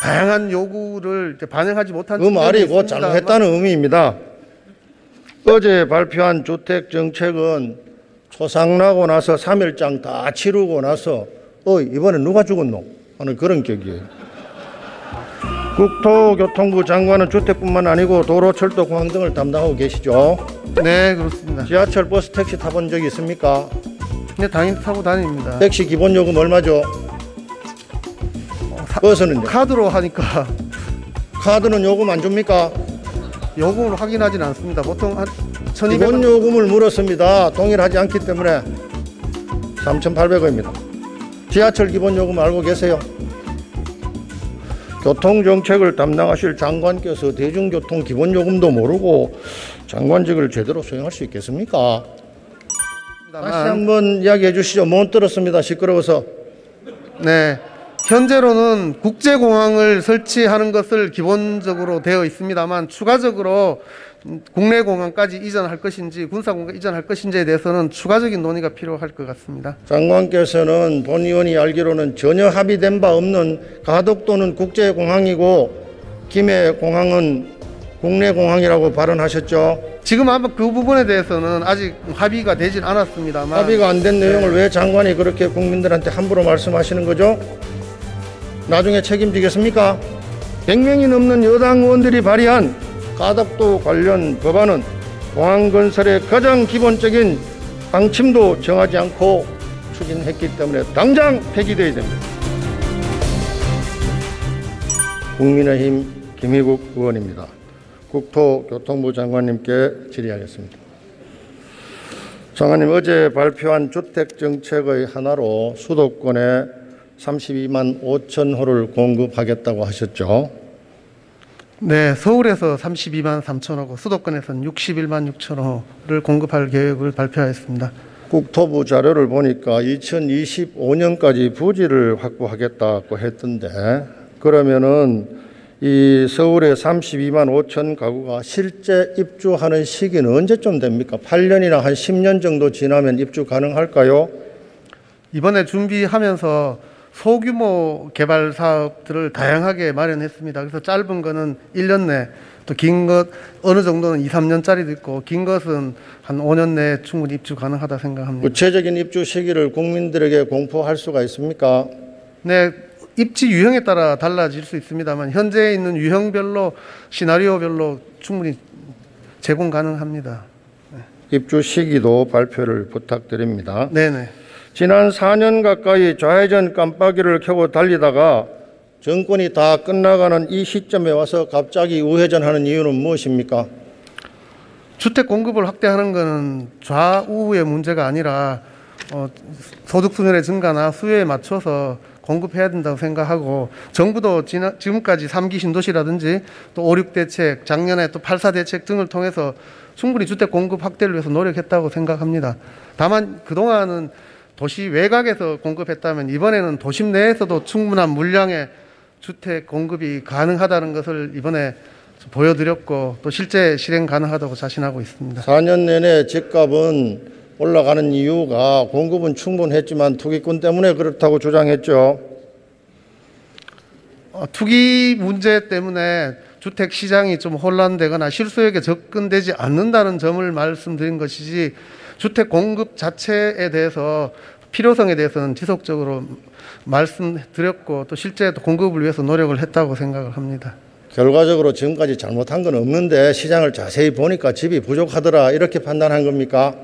다양한 요구를 반영하지 못한 그 말이 곧 잘못했다는 의미입니다. 어제 발표한 주택정책은 초상나고 나서 3일장 다 치르고 나서 이번에 누가 죽었노? 하는 그런 격이에요. 국토교통부 장관은 주택뿐만 아니고 도로, 철도, 공항 등을 담당하고 계시죠? 네, 그렇습니다. 지하철, 버스, 택시 타본 적이 있습니까? 네, 당연히 타고 다닙니다. 택시 기본요금 얼마죠? 버스는요? 카드로 하니까 카드는 요금 안 줍니까? 요금을 확인하진 않습니다. 보통 한 1,200원. 기본 요금을 물었습니다. 동일하지 않기 때문에 3,800원입니다. 지하철 기본 요금 알고 계세요? 교통정책을 담당하실 장관께서 대중교통 기본 요금도 모르고 장관직을 제대로 수행할 수 있겠습니까? 다시 한번 이야기해 주시죠. 못 들었습니다. 시끄러워서. 네. 현재로는 국제공항을 설치하는 것을 기본적으로 되어 있습니다만 추가적으로 국내 공항까지 이전할 것인지 군사공항 이전할 것인지에 대해서는 추가적인 논의가 필요할 것 같습니다. 장관께서는 본 의원이 알기로는 전혀 합의된 바 없는 가덕도는 국제공항이고 김해공항은 국내 공항이라고 발언하셨죠. 지금 아마 그 부분에 대해서는 아직 합의가 되진 않았습니다만 합의가 안 된 내용을 왜 장관이 그렇게 국민들한테 함부로 말씀하시는 거죠? 나중에 책임지겠습니까? 100명이 넘는 여당 의원들이 발의한 가덕도 관련 법안은 공항 건설의 가장 기본적인 방침도 정하지 않고 추진했기 때문에 당장 폐기되어야 됩니다. 국민의힘 김희국 의원입니다. 국토교통부 장관님께 질의하겠습니다. 장관님, 어제 발표한 주택정책의 하나로 수도권에 32만 5천 호를 공급하겠다고 하셨죠? 네, 서울에서 32만 3천 호고 수도권에서는 61만 6천 호를 공급할 계획을 발표하였습니다. 국토부 자료를 보니까 2025년까지 부지를 확보하겠다고 했던데 그러면은 이 서울의 32만 5천 가구가 실제 입주하는 시기는 언제쯤 됩니까? 8년이나 한 10년 정도 지나면 입주 가능할까요? 이번에 준비하면서 소규모 개발 사업들을 다양하게 마련했습니다. 그래서 짧은 거는 1년 내, 또 긴 것 어느 정도는 2, 3년짜리도 있고 긴 것은 한 5년 내에 충분히 입주 가능하다 생각합니다. 구체적인 입주 시기를 국민들에게 공포할 수가 있습니까? 네, 입지 유형에 따라 달라질 수 있습니다만 현재 있는 유형별로 시나리오별로 충분히 제공 가능합니다. 네. 입주 시기도 발표를 부탁드립니다. 네네. 지난 4년 가까이 좌회전 깜빡이를 켜고 달리다가 정권이 다 끝나가는 이 시점에 와서 갑자기 우회전하는 이유는 무엇입니까? 주택 공급을 확대하는 것은 좌우의 문제가 아니라 소득 수준의 증가나 수요에 맞춰서 공급해야 된다고 생각하고 정부도 지금까지 3기 신도시라든지 또 5, 6 대책, 작년에 또 8, 4 대책 등을 통해서 충분히 주택 공급 확대를 위해서 노력했다고 생각합니다. 다만 그동안은 도시 외곽에서 공급했다면 이번에는 도심 내에서도 충분한 물량의 주택 공급이 가능하다는 것을 이번에 보여드렸고 또 실제 실행 가능하다고 자신하고 있습니다. 4년 내내 집값은 올라가는 이유가 공급은 충분했지만 투기꾼 때문에 그렇다고 주장했죠. 투기 문제 때문에 주택 시장이 좀 혼란되거나 실수요에 접근되지 않는다는 점을 말씀드린 것이지 주택 공급 자체에 대해서 필요성에 대해서는 지속적으로 말씀드렸고 또 실제 공급을 위해서 노력을 했다고 생각을 합니다. 결과적으로 지금까지 잘못한 건 없는데 시장을 자세히 보니까 집이 부족하더라 이렇게 판단한 겁니까?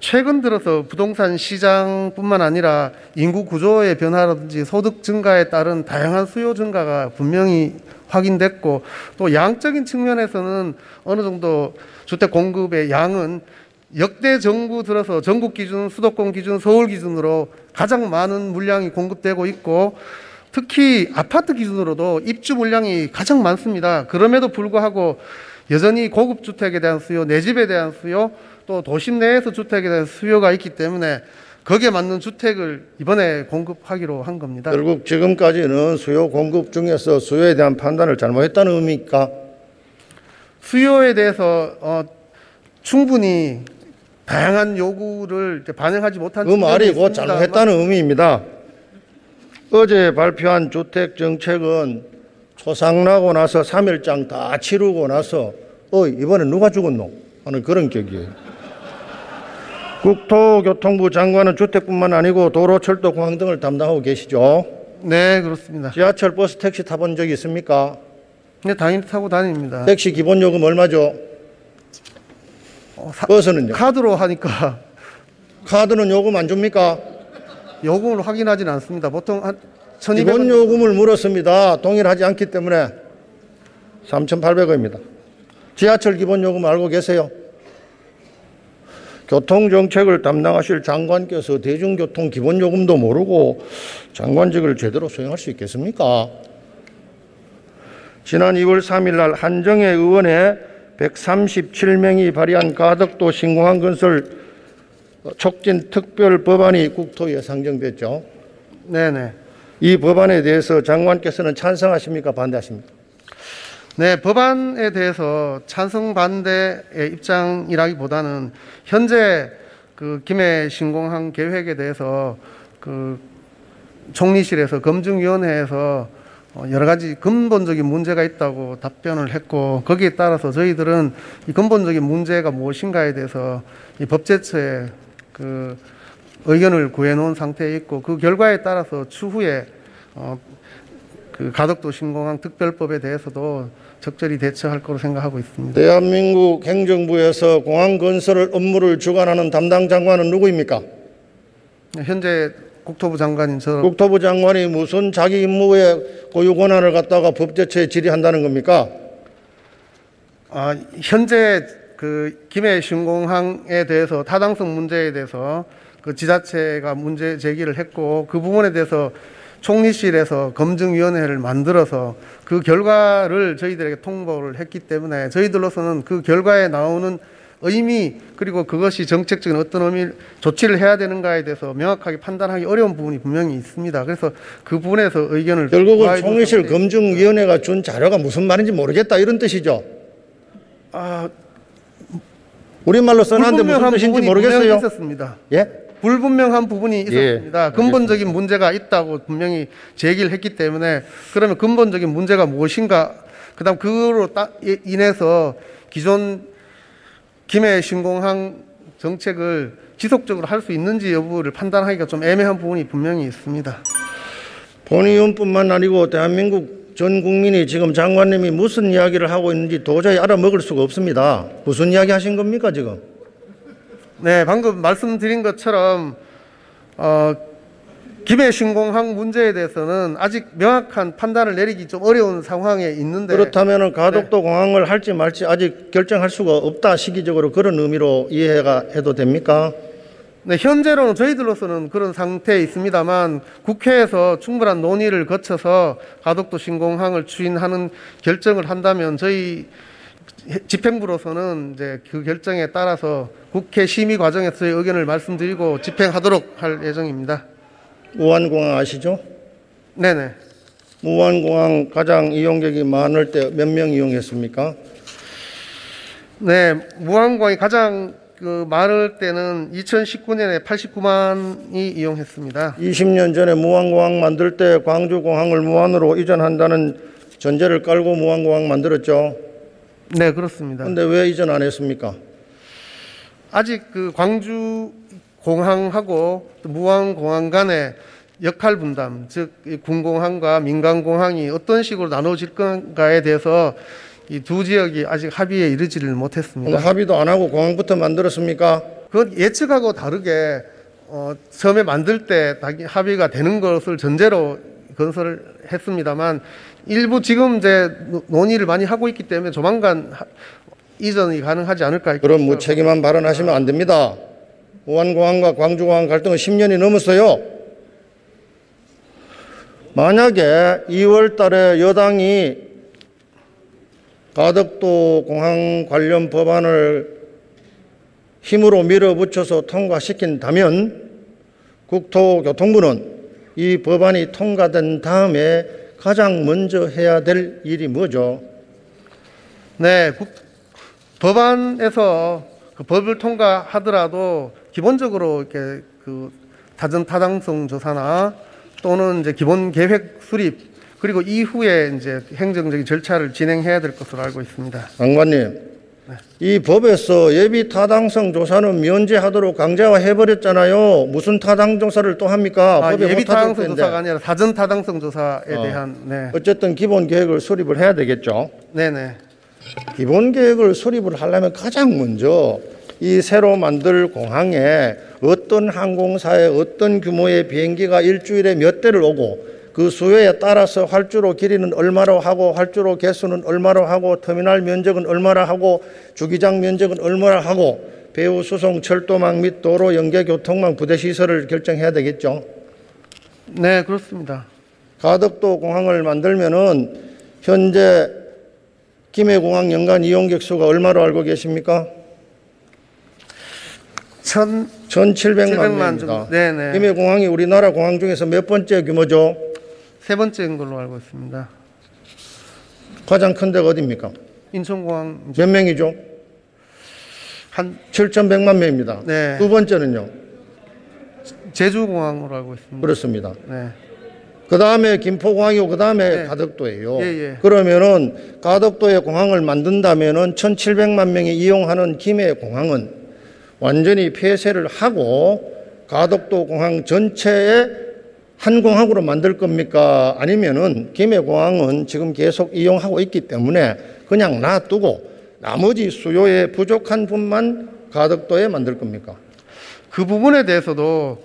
최근 들어서 부동산 시장뿐만 아니라 인구 구조의 변화라든지 소득 증가에 따른 다양한 수요 증가가 분명히 확인됐고 또 양적인 측면에서는 어느 정도 주택 공급의 양은 역대 정부 들어서 전국 기준, 수도권 기준, 서울 기준으로 가장 많은 물량이 공급되고 있고 특히 아파트 기준으로도 입주 물량이 가장 많습니다. 그럼에도 불구하고 여전히 고급 주택에 대한 수요, 내 집에 대한 수요, 또 도심 내에서 주택에 대한 수요가 있기 때문에 거기에 맞는 주택을 이번에 공급하기로 한 겁니다. 결국 지금까지는 수요 공급 중에서 수요에 대한 판단을 잘못했다는 의미입니까? 수요에 대해서 충분히 다양한 요구를 반영하지 못한 그 말이 곧 잘못했다는 의미입니다. 어제 발표한 주택 정책은 초상나고 나서 3일장 다 치르고 나서 이번에 누가 죽었노? 하는 그런 격이에요. 국토교통부 장관은 주택뿐만 아니고 도로, 철도, 공항 등을 담당하고 계시죠? 네, 그렇습니다. 지하철, 버스, 택시 타본 적이 있습니까? 네, 당연히 타고 다닙니다. 택시 기본 요금 얼마죠? 버스는요? 카드로 하니까 카드는 요금 안 줍니까? 요금을 확인하지는 않습니다. 보통 한 기본 1,200원. 요금을 물었습니다. 동일하지 않기 때문에 3,800원입니다. 지하철 기본 요금 알고 계세요? 교통정책을 담당하실 장관께서 대중교통 기본 요금도 모르고 장관직을 제대로 수행할 수 있겠습니까? 지난 2월 3일 날 한정혜 의원의 137명이 발의한 가덕도 신공항 건설 촉진 특별 법안이 국토위에 상정됐죠. 네네. 이 법안에 대해서 장관께서는 찬성하십니까? 반대하십니까? 네, 법안에 대해서 찬성 반대의 입장이라기보다는 현재 그 김해 신공항 계획에 대해서 그 총리실에서 검증위원회에서 여러 가지 근본적인 문제가 있다고 답변을 했고, 거기에 따라서 저희들은 이 근본적인 문제가 무엇인가에 대해서 이 법제처에 그 의견을 구해놓은 상태에 있고, 그 결과에 따라서 추후에 그 가덕도 신공항 특별법에 대해서도 적절히 대처할 거로 생각하고 있습니다. 대한민국 행정부에서 공항 건설 업무를 주관하는 담당 장관은 누구입니까? 현재 국토부 장관인 저. 국토부 장관이 무슨 자기 임무의 고유 권한을 갖다가 법제처에 질의한다는 겁니까? 현재 그 김해 신공항에 대해서 타당성 문제에 대해서 그 지자체가 문제 제기를 했고, 그 부분에 대해서 총리실에서 검증위원회를 만들어서 그 결과를 저희들에게 통보를 했기 때문에 저희들로서는 그 결과에 나오는 의미, 그리고 그것이 정책적인 어떤 의미 조치를 해야 되는가에 대해서 명확하게 판단하기 어려운 부분이 분명히 있습니다. 그래서 그 부분에서 의견을 결국은 총리실 검증위원회가 준 자료가 무슨 말인지 모르겠다 이런 뜻이죠. 우리말로 써놨는데 무슨 뜻인지 모르겠어요. 있었습니다. 예? 불분명한 부분이 있었습니다. 예, 근본적인 문제가 있다고 분명히 제기를 했기 때문에, 그러면 근본적인 문제가 무엇인가, 그다음 그거로 인해서 기존 김해 신공항 정책을 지속적으로 할 수 있는지 여부를 판단하기가 좀 애매한 부분이 분명히 있습니다. 본 의원뿐만 아니고 대한민국 전 국민이 지금 장관님이 무슨 이야기를 하고 있는지 도저히 알아먹을 수가 없습니다. 무슨 이야기 하신 겁니까 지금? 네, 방금 말씀드린 것처럼 김해 신공항 문제에 대해서는 아직 명확한 판단을 내리기 좀 어려운 상황에 있는데, 그렇다면 가덕도 공항을 할지 말지 아직 결정할 수가 없다, 시기적으로 그런 의미로 이해가 해도 됩니까? 네, 현재로는 저희들로서는 그런 상태에 있습니다만, 국회에서 충분한 논의를 거쳐서 가덕도 신공항을 추진하는 결정을 한다면 저희 집행부로서는 이제 그 결정에 따라서 국회 심의 과정에서 저희 의견을 말씀드리고 집행하도록 할 예정입니다. 무안공항 아시죠? 네네. 무안공항 가장 이용객이 많을 때 몇 명 이용했습니까? 네, 무안공항이 가장 많을 때는 2019년에 89만이 이용했습니다. 20년 전에 무안공항 만들 때 광주공항을 무안으로 이전한다는 전제를 깔고 무안공항 만들었죠? 네, 그렇습니다. 그런데 왜 이전 안 했습니까? 아직 그 광주 공항하고 무안공항 간의 역할 분담, 즉 군공항과 민간공항이 어떤 식으로 나눠질 건가에 대해서 이 두 지역이 아직 합의에 이르지를 못했습니다. 합의도 안 하고 공항부터 만들었습니까? 그건 예측하고 다르게 처음에 만들 때 합의가 되는 것을 전제로 건설을 했습니다만, 일부 지금 이제 논의를 많이 하고 있기 때문에 조만간 이전이 가능하지 않을까. 그럼 무책임한 발언하시면 안 됩니다. 무안공항과 광주공항 갈등은 10년이 넘었어요. 만약에 2월 달에 여당이 가덕도 공항 관련 법안을 힘으로 밀어붙여서 통과시킨다면 국토교통부는 이 법안이 통과된 다음에 가장 먼저 해야 될 일이 뭐죠? 네, 법안에서 그 법을 통과하더라도 기본적으로 이렇게 그 타당성 조사나 또는 이제 기본 계획 수립, 그리고 이후에 이제 행정적인 절차를 진행해야 될 것으로 알고 있습니다. 장관님, 이 법에서 예비 타당성 조사는 면제하도록 강제화해버렸잖아요. 무슨 타당 조사를 또 합니까? 법에 예비 못 하도록 타당성 했는데. 조사가 아니라 사전 타당성 조사에 대한 네. 어쨌든 기본 계획을 수립을 해야 되겠죠. 네네. 기본 계획을 수립을 하려면 가장 먼저 이 새로 만들 공항에 어떤 항공사의 어떤 규모의 비행기가 일주일에 몇 대를 오고 그 수요에 따라서 활주로 길이는 얼마로 하고 활주로 개수는 얼마로 하고 터미널 면적은 얼마나 하고 주기장 면적은 얼마나 하고 배후 수송 철도망 및 도로 연계 교통망 부대 시설을 결정해야 되겠죠. 네, 그렇습니다. 가덕도 공항을 만들면은 현재 김해공항 연간 이용객 수가 얼마로 알고 계십니까? 1,700만 명입니다. 네네. 김해공항이 우리나라 공항 중에서 몇 번째 규모죠? 세 번째인 걸로 알고 있습니다. 가장 큰 데가 어디입니까? 인천공항 몇 명이죠? 한 7,100만 명입니다. 네. 두 번째는요? 제주공항으로 알고 있습니다. 그렇습니다. 네. 그 다음에 김포공항이고 그 다음에 네. 가덕도예요. 예. 그러면은 가덕도에 공항을 만든다면은 1,700만 명이 이용하는 김해공항은 완전히 폐쇄를 하고 가덕도 공항 전체에 한 공항으로 만들 겁니까? 아니면은 김해공항은 지금 계속 이용하고 있기 때문에 그냥 놔두고 나머지 수요에 부족한 분만 가덕도에 만들 겁니까? 그 부분에 대해서도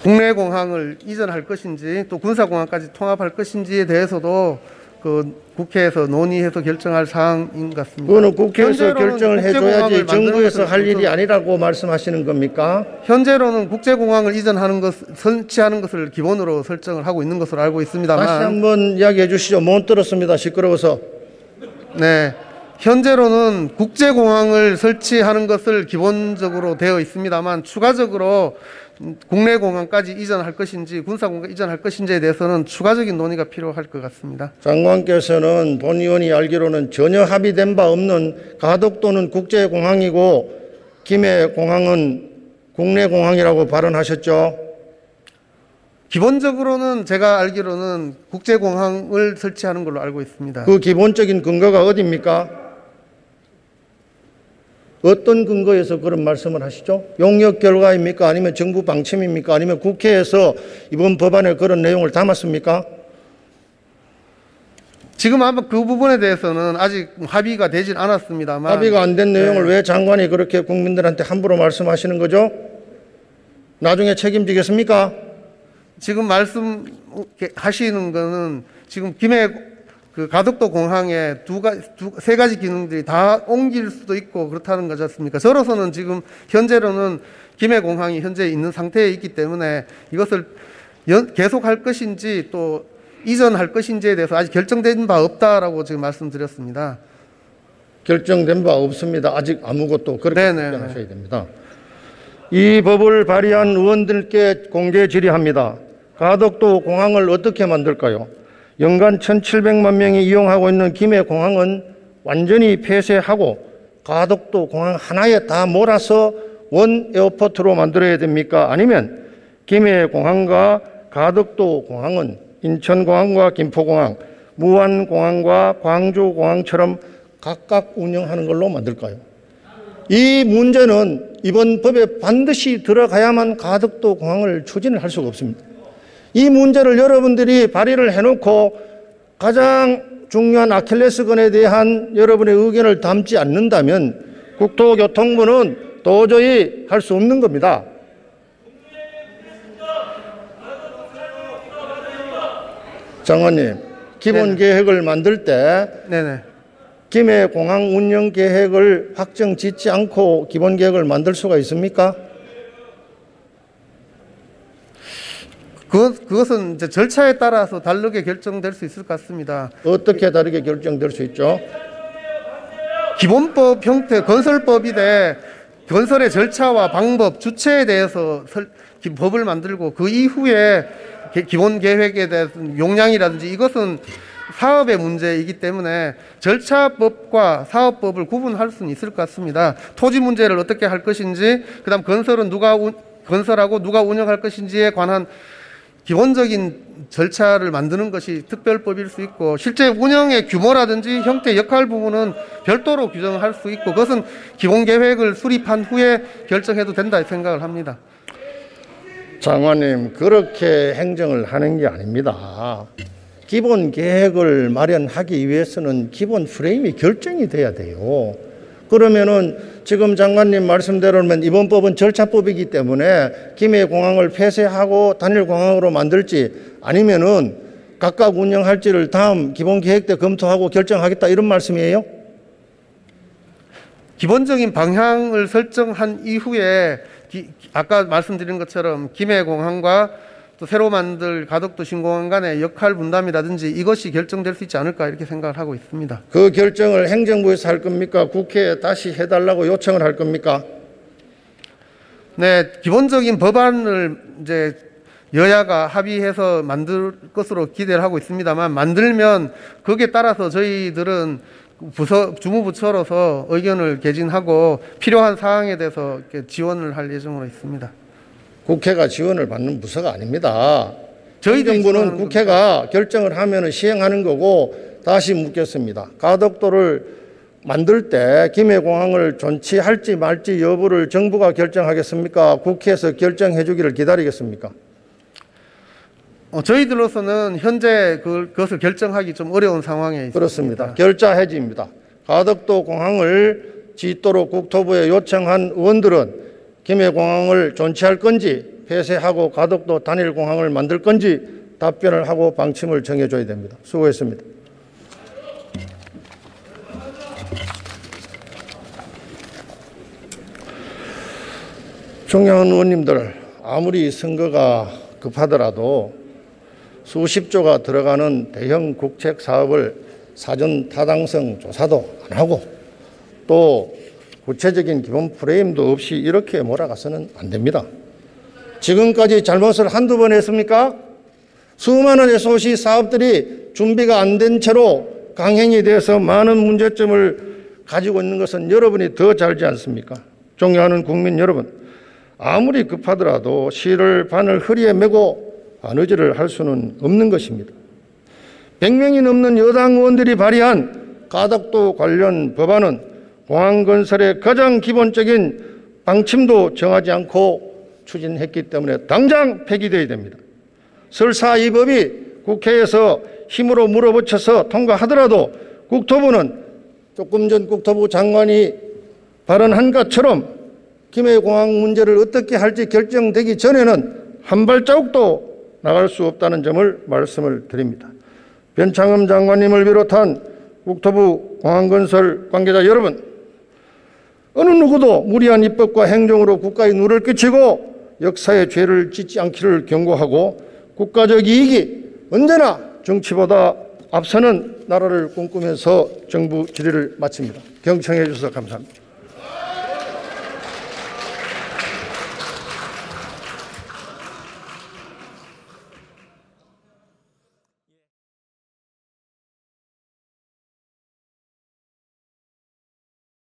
국내 공항을 이전할 것인지 또 군사공항까지 통합할 것인지에 대해서도 그 국회에서 논의해서 결정할 사항인 것 같습니다. 그거는 국회에서 현재로는 결정을 해줘야지 국제공항을 정부에서 할 일이 만드는 아니라고 말씀하시는 겁니까? 현재로는 국제공항을 이전하는 것, 설치하는 것을 기본으로 설정을 하고 있는 것으로 알고 있습니다만. 다시 한번 이야기해 주시죠. 못 들었습니다. 시끄러워서. 네. 현재로는 국제공항을 설치하는 것을 기본적으로 되어 있습니다만 추가적으로 국내 공항까지 이전할 것인지 군사공항 이전할 것인지에 대해서는 추가적인 논의가 필요할 것 같습니다. 장관께서는 본 의원이 알기로는 전혀 합의된 바 없는 가덕도는 국제공항이고 김해공항은 국내공항이라고 발언하셨죠. 기본적으로는 제가 알기로는 국제공항을 설치하는 걸로 알고 있습니다. 그 기본적인 근거가 어디입니까? 어떤 근거에서 그런 말씀을 하시죠? 용역 결과입니까? 아니면 정부 방침입니까? 아니면 국회에서 이번 법안에 그런 내용을 담았습니까? 지금 아마 그 부분에 대해서는 아직 합의가 되진 않았습니다만 합의가 안 된 내용을 왜 장관이 그렇게 국민들한테 함부로 말씀하시는 거죠? 나중에 책임지겠습니까? 지금 말씀하시는 거는 지금 그 가덕도 공항에 세 가지 기능들이 다 옮길 수도 있고 그렇다는 거지 않습니까? 저로서는 지금 현재로는 김해공항이 현재 있는 상태에 있기 때문에 이것을 계속할 것인지 또 이전할 것인지에 대해서 아직 결정된 바 없다라고 지금 말씀드렸습니다. 결정된 바 없습니다. 아직 아무것도 그렇게 네네. 답변하셔야 됩니다. 이 법을 발의한 의원들께 공개 질의합니다. 가덕도 공항을 어떻게 만들까요? 연간 1,700만 명이 이용하고 있는 김해공항은 완전히 폐쇄하고 가덕도 공항 하나에 다 몰아서 원 에어포트로 만들어야 됩니까? 아니면 김해공항과 가덕도 공항은 인천공항과 김포공항, 무안공항과 광주공항처럼 각각 운영하는 걸로 만들까요? 이 문제는 이번 법에 반드시 들어가야만 가덕도 공항을 추진을 할 수가 없습니다. 이 문제를 여러분들이 발의를 해놓고 가장 중요한 아킬레스건에 대한 여러분의 의견을 담지 않는다면 국토교통부는 도저히 할 수 없는 겁니다. 장관님, 기본 계획을 만들 때 김해공항 운영 계획을 확정 짓지 않고 기본 계획을 만들 수가 있습니까? 그것은 이제 절차에 따라서 다르게 결정될 수 있을 것 같습니다. 어떻게 다르게 결정될 수 있죠? 기본법 형태, 건설법인데 건설의 절차와 방법, 주체에 대해서 법을 만들고 그 이후에 기본 계획에 대한 용량이라든지 이것은 사업의 문제이기 때문에 절차법과 사업법을 구분할 수는 있을 것 같습니다. 토지 문제를 어떻게 할 것인지, 그다음 건설은 누가 건설하고 누가 운영할 것인지에 관한 기본적인 절차를 만드는 것이 특별법일 수 있고 실제 운영의 규모라든지 형태, 역할 부분은 별도로 규정할 수 있고 그것은 기본 계획을 수립한 후에 결정해도 된다 생각을 합니다. 장관님, 그렇게 행정을 하는 게 아닙니다. 기본 계획을 마련하기 위해서는 기본 프레임이 결정이 돼야 돼요. 그러면은 지금 장관님 말씀대로면 이번 법은 절차법이기 때문에 김해공항을 폐쇄하고 단일공항으로 만들지 아니면은 각각 운영할지를 다음 기본 계획 때 검토하고 결정하겠다 이런 말씀이에요? 기본적인 방향을 설정한 이후에 아까 말씀드린 것처럼 김해공항과 또 새로 만들 가덕도 신공항 간의 역할 분담이라든지 이것이 결정될 수 있지 않을까 이렇게 생각을 하고 있습니다. 그 결정을 행정부에서 할 겁니까? 국회에 다시 해달라고 요청을 할 겁니까? 네, 기본적인 법안을 이제 여야가 합의해서 만들 것으로 기대를 하고 있습니다만 만들면 거기에 따라서 저희들은 주무부처로서 의견을 개진하고 필요한 사항에 대해서 지원을 할 예정으로 있습니다. 국회가 지원을 받는 부서가 아닙니다. 저희 저희들이 정부는 국회가 결정을 하면 시행하는 거고 다시 묻겠습니다. 가덕도를 만들 때 김해공항을 존치할지 말지 여부를 정부가 결정하겠습니까? 국회에서 결정해 주기를 기다리겠습니까? 저희들로서는 현재 그것을 결정하기 좀 어려운 상황에 있습니다. 그렇습니다. 결자 해지입니다. 가덕도 공항을 짓도록 국토부에 요청한 의원들은 김해공항을 존치할 건지 폐쇄하고 가덕도 단일공항을 만들 건지 답변을 하고 방침을 정해줘야 됩니다. 수고했습니다. 존경하는 의원님들, 아무리 선거가 급하더라도 수십조가 들어가는 대형 국책 사업을 사전 타당성 조사도 안 하고 또 구체적인 기본 프레임도 없이 이렇게 몰아가서는 안 됩니다. 지금까지 잘못을 한두 번 했습니까? 수많은 SOC 사업들이 준비가 안 된 채로 강행이 돼서 많은 문제점을 가지고 있는 것은 여러분이 더 잘 알지 않습니까? 존경하는 국민 여러분, 아무리 급하더라도 실을 바늘 허리에 메고 바느질을 할 수는 없는 것입니다. 100명이 넘는 여당 의원들이 발의한 가덕도 관련 법안은 공항 건설의 가장 기본적인 방침도 정하지 않고 추진했기 때문에 당장 폐기되어야 됩니다. 설사 이 법이 국회에서 힘으로 물어붙여서 통과하더라도 국토부는 조금 전 국토부 장관이 발언한 것처럼 김해공항 문제를 어떻게 할지 결정되기 전에는 한 발자국도 나갈 수 없다는 점을 말씀을 드립니다. 변창흠 장관님을 비롯한 국토부 공항건설 관계자 여러분, 어느 누구도 무리한 입법과 행정으로 국가에 누를 끼치고 역사의 죄를 짓지 않기를 경고하고 국가적 이익이 언제나 정치보다 앞서는 나라를 꿈꾸면서 정부 질의를 마칩니다. 경청해 주셔서 감사합니다.